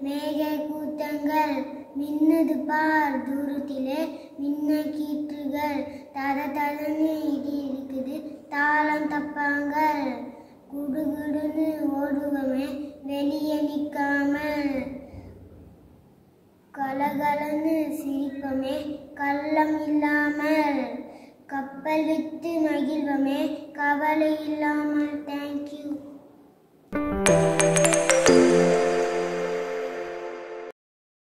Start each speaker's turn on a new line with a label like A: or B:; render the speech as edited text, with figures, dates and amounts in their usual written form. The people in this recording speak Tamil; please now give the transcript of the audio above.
A: மேகை கூட்டங்கள் மின்னுது பார் தூரத்திலே மின்ன கீற்றுகள் தர தரன்னு இடி இருக்குது தாளம் தப்பாங்கள் குடுகுடுன்னு ஓடுவமே வெளியே நிற்காமல் கலகலன்னு சிரிப்பமே கள்ளம் இல்லாமல் கப்பல் விட்டு மகிழ்வமே கவலை இல்லாமல். தேங்க்யூ.